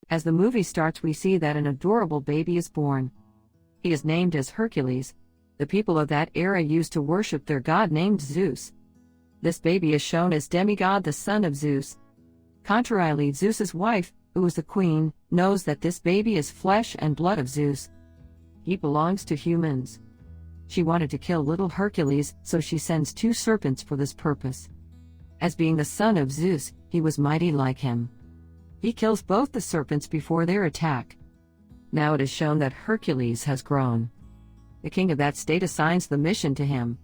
As the movie starts, we see that an adorable baby is born. He is named as Hercules. The people of that era used to worship their god named Zeus. This baby is shown as demigod, the son of Zeus. Contrarily, Zeus's wife, who is the queen, knows that this baby is flesh and blood of Zeus. He belongs to humans. She wanted to kill little Hercules, so she sends 2 serpents for this purpose. As being the son of Zeus, he was mighty like him. He kills both the serpents before their attack. Now it is shown that Hercules has grown. The king of that state assigns the mission to him.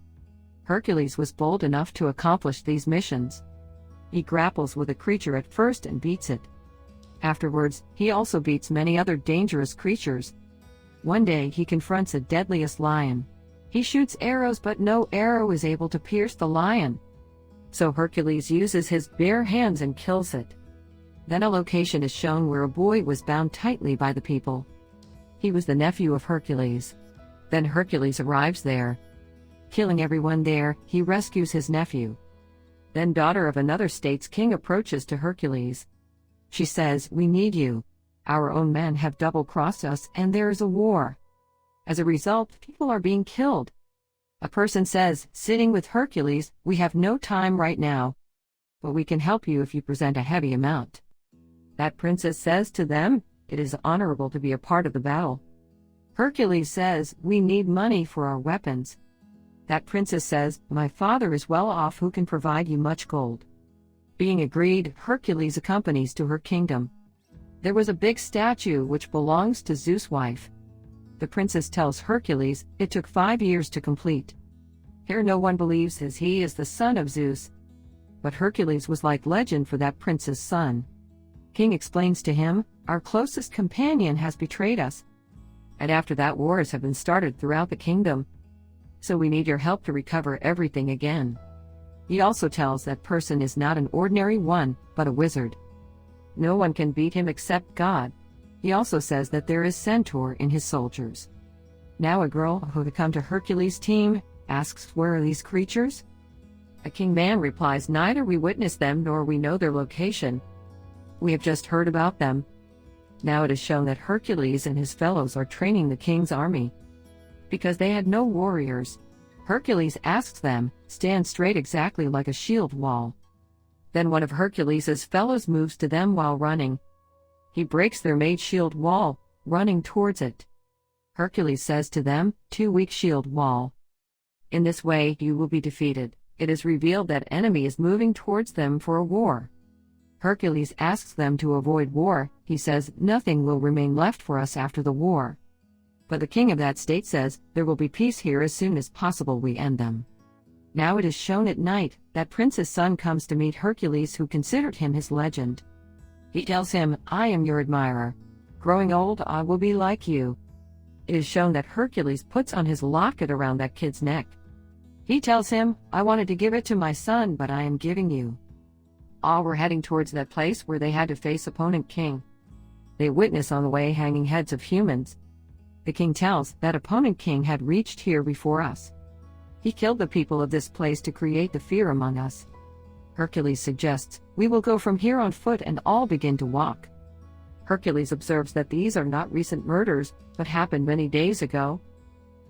Hercules was bold enough to accomplish these missions. He grapples with a creature at first and beats it. Afterwards, he also beats many other dangerous creatures. One day he confronts a deadliest lion. He shoots arrows, but no arrow is able to pierce the lion. So Hercules uses his bare hands and kills it. Then a location is shown where a boy was bound tightly by the people. He was the nephew of Hercules. Then Hercules arrives there. Killing everyone there, he rescues his nephew. Then daughter of another state's king approaches to Hercules. She says, "We need you. Our own men have double-crossed us and there is a war. As a result, people are being killed." A person says, sitting with Hercules, "We have no time right now, but we can help you if you present a heavy amount." That princess says to them, "It is honorable to be a part of the battle." Hercules says, "We need money for our weapons." That princess says, "My father is well off who can provide you much gold." Being agreed, Hercules accompanies to her kingdom. There was a big statue which belongs to Zeus' wife. The princess tells Hercules it took 5 years to complete. Here no one believes as he is the son of Zeus. But Hercules was like legend for that prince's son. King explains to him, "Our closest companion has betrayed us. And after that wars have been started throughout the kingdom. So we need your help to recover everything again." He also tells that person is not an ordinary one, but a wizard. No one can beat him except God. He also says that there is centaur in his soldiers. Now a girl who had come to Hercules' team asks, "Where are these creatures?" A king man replies, "Neither we witnessed them nor we know their location. We have just heard about them." Now it is shown that Hercules and his fellows are training the king's army. Because they had no warriors, Hercules asks them, "Stand straight exactly like a shield wall." Then one of Hercules' fellows moves to them while running. He breaks their made shield wall, running towards it. Hercules says to them, "Too weak shield wall. In this way you will be defeated." It is revealed that enemy is moving towards them for a war. Hercules asks them to avoid war. He says, "Nothing will remain left for us after the war." But the king of that state says, "There will be peace here as soon as possible we end them." Now it is shown at night that prince's son comes to meet Hercules, who considered him his legend. He tells him, "I am your admirer. Growing old, I will be like you." It is shown that Hercules puts on his locket around that kid's neck. He tells him, "I wanted to give it to my son, but I am giving you." All were heading towards that place where they had to face opponent king. They witness on the way hanging heads of humans. The king tells that opponent king had reached here before us. He killed the people of this place to create the fear among us. Hercules suggests, "We will go from here on foot," and all begin to walk. Hercules observes that these are not recent murders, but happened many days ago.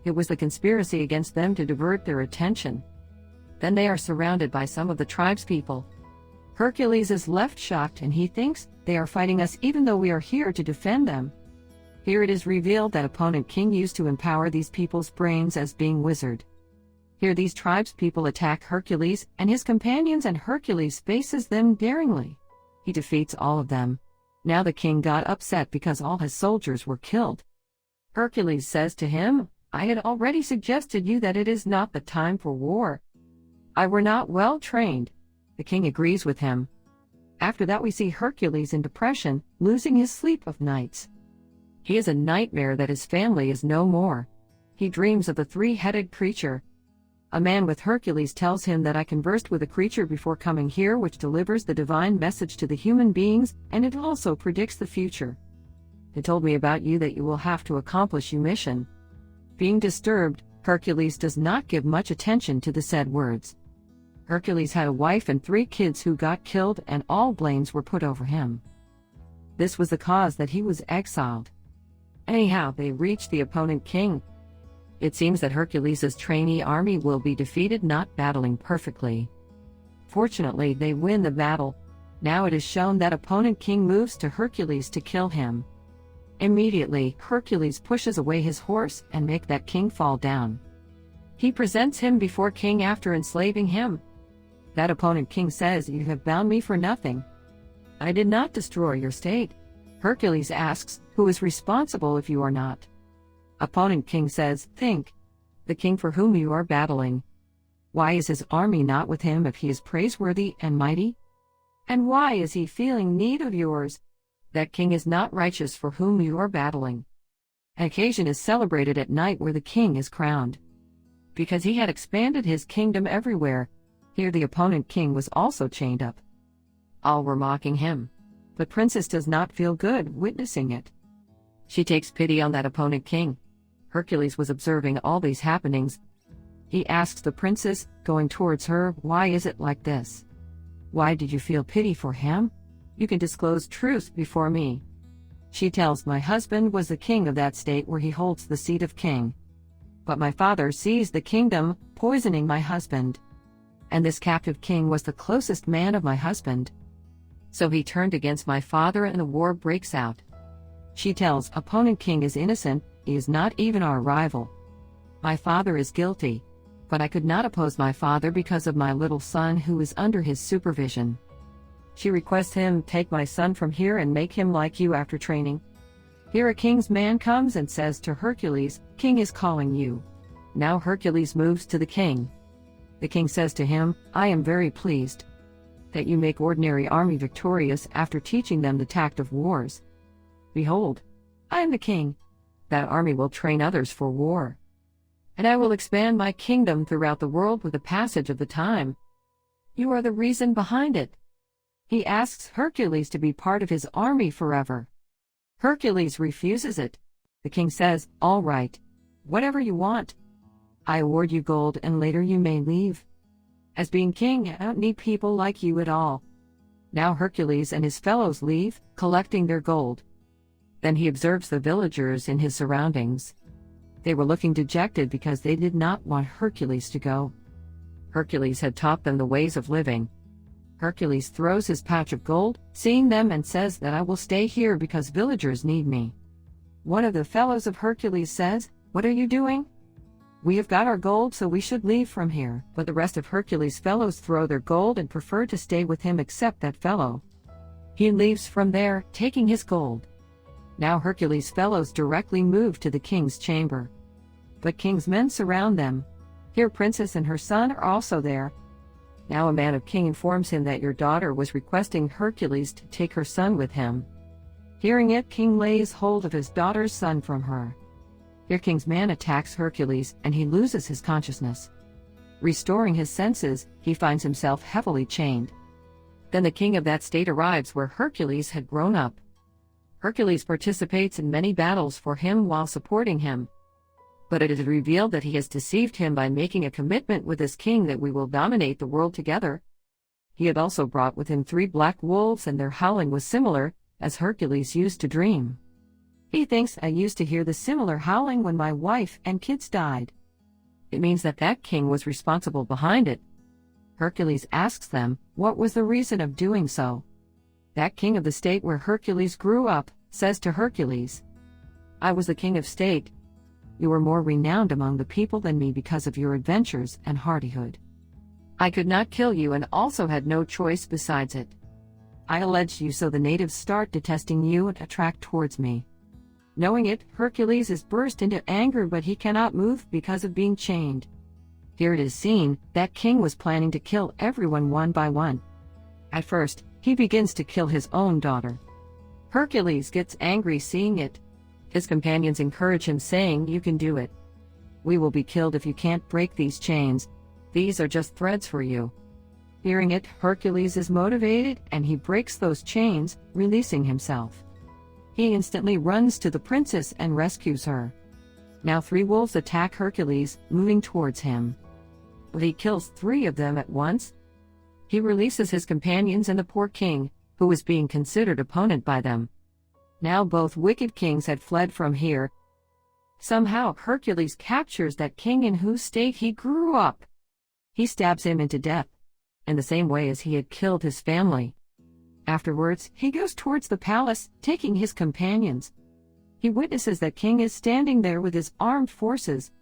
It was the conspiracy against them to divert their attention. Then they are surrounded by some of the tribespeople. Hercules is left shocked and he thinks, "They are fighting us even though we are here to defend them." Here it is revealed that opponent king used to empower these people's brains as being wizard. Here these tribespeople attack Hercules and his companions, and Hercules faces them daringly. He defeats all of them. Now the king got upset because all his soldiers were killed. Hercules says to him, "I had already suggested you that it is not the time for war. I were not well trained." The king agrees with him. After that we see Hercules in depression, losing his sleep of nights. He has a nightmare that his family is no more. He dreams of the 3-headed creature. A man with Hercules tells him that I conversed with a creature before coming here which delivers the divine message to the human beings, and it also predicts the future. It told me about you that you will have to accomplish your mission. Being disturbed, Hercules does not give much attention to the said words. Hercules had a wife and 3 kids who got killed, and all blames were put over him. This was the cause that he was exiled. Anyhow, they reach the opponent king. It seems that Hercules' trainee army will be defeated, not battling perfectly. Fortunately, they win the battle. Now it is shown that opponent king moves to Hercules to kill him. Immediately, Hercules pushes away his horse and make that king fall down. He presents him before king after enslaving him. That opponent king says, "You have bound me for nothing. I did not destroy your state." Hercules asks, "Who is responsible if you are not?" Opponent king says, "Think. The king for whom you are battling. Why is his army not with him if he is praiseworthy and mighty? And why is he feeling need of yours? That king is not righteous for whom you are battling." An occasion is celebrated at night where the king is crowned. Because he had expanded his kingdom everywhere, here the opponent king was also chained up. All were mocking him. The princess does not feel good witnessing it. She takes pity on that opponent king. Hercules was observing all these happenings. He asks the princess, going towards her, "Why is it like this? Why did you feel pity for him? You can disclose truth before me." She tells, "My husband was the king of that state where he holds the seat of king. But my father seized the kingdom, poisoning my husband. And this captive king was the closest man of my husband. So he turned against my father and the war breaks out." She tells, "Opponent king is innocent, he is not even our rival. My father is guilty. But I could not oppose my father because of my little son who is under his supervision." She requests him, "Take my son from here and make him like you after training." Here a king's man comes and says to Hercules, "King is calling you." Now Hercules moves to the king. The king says to him, "I am very pleased that you make ordinary army victorious after teaching them the tact of wars. Behold, I am the king. That army will train others for war. And I will expand my kingdom throughout the world with the passage of the time. You are the reason behind it." He asks Hercules to be part of his army forever. Hercules refuses it. The king says, "All right. Whatever you want. I award you gold and later you may leave. As being king, I don't need people like you at all." Now Hercules and his fellows leave, collecting their gold. Then he observes the villagers in his surroundings. They were looking dejected because they did not want Hercules to go. Hercules had taught them the ways of living. Hercules throws his pouch of gold, seeing them, and says that I will stay here because villagers need me. One of the fellows of Hercules says, "What are you doing? We have got our gold, so we should leave from here." But the rest of Hercules' fellows throw their gold and prefer to stay with him except that fellow. He leaves from there, taking his gold. Now Hercules' fellows directly move to the king's chamber. But king's men surround them. Here princess and her son are also there. Now a man of king informs him that your daughter was requesting Hercules to take her son with him. Hearing it, king lays hold of his daughter's son from her. Here king's man attacks Hercules and he loses his consciousness. Restoring his senses, he finds himself heavily chained. Then the king of that state arrives where Hercules had grown up. Hercules participates in many battles for him while supporting him. But it is revealed that he has deceived him by making a commitment with his king that we will dominate the world together. He had also brought with him 3 black wolves and their howling was similar, as Hercules used to dream. He thinks, "I used to hear the similar howling when my wife and kids died." It means that that king was responsible behind it. Hercules asks them, what was the reason of doing so? That king of the state where Hercules grew up says to Hercules, "I was the king of state. You were more renowned among the people than me because of your adventures and hardihood. I could not kill you and also had no choice besides it. I alleged you so the natives start detesting you and attract towards me." Knowing it, Hercules is burst into anger, but he cannot move because of being chained. Here it is seen that king was planning to kill everyone one by one. At first, he begins to kill his own daughter. Hercules gets angry seeing it. His companions encourage him, saying, "You can do it. We will be killed if you can't break these chains. These are just threads for you." Hearing it, Hercules is motivated and he breaks those chains, releasing himself. He instantly runs to the princess and rescues her. Now 3 wolves attack Hercules, moving towards him. But he kills 3 of them at once. He releases his companions and the poor king, who was being considered opponent by them. Now both wicked kings had fled from here. Somehow Hercules captures that king in whose state he grew up. He stabs him into death, in the same way as he had killed his family. Afterwards, he goes towards the palace, taking his companions. He witnesses that king is standing there with his armed forces,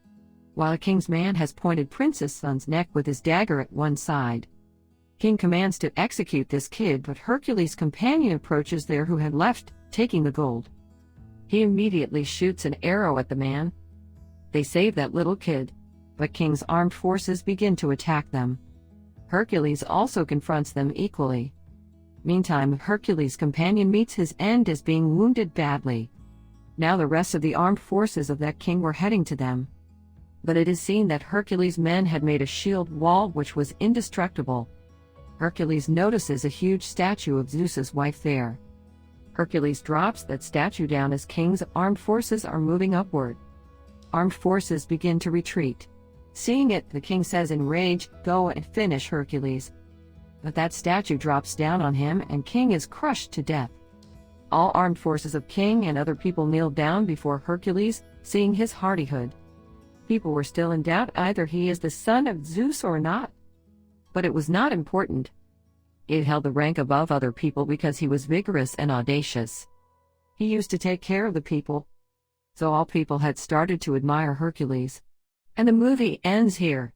while a king's man has pointed Princess Sun's neck with his dagger at one side. King commands to execute this kid, but Hercules' companion approaches there who had left, taking the gold. He immediately shoots an arrow at the man. They save that little kid, but King's armed forces begin to attack them. Hercules also confronts them equally. Meantime, Hercules' companion meets his end as being wounded badly. Now the rest of the armed forces of that king were heading to them. But it is seen that Hercules' men had made a shield wall which was indestructible. Hercules notices a huge statue of Zeus's wife there. Hercules drops that statue down as King's armed forces are moving upward. Armed forces begin to retreat. Seeing it, the king says in rage, "Go and finish Hercules." But that statue drops down on him and King is crushed to death. All armed forces of King and other people kneel down before Hercules, seeing his hardihood. People were still in doubt either he is the son of Zeus or not. But it was not important. It held the rank above other people because he was vigorous and audacious. He used to take care of the people. So all people had started to admire Hercules. And the movie ends here.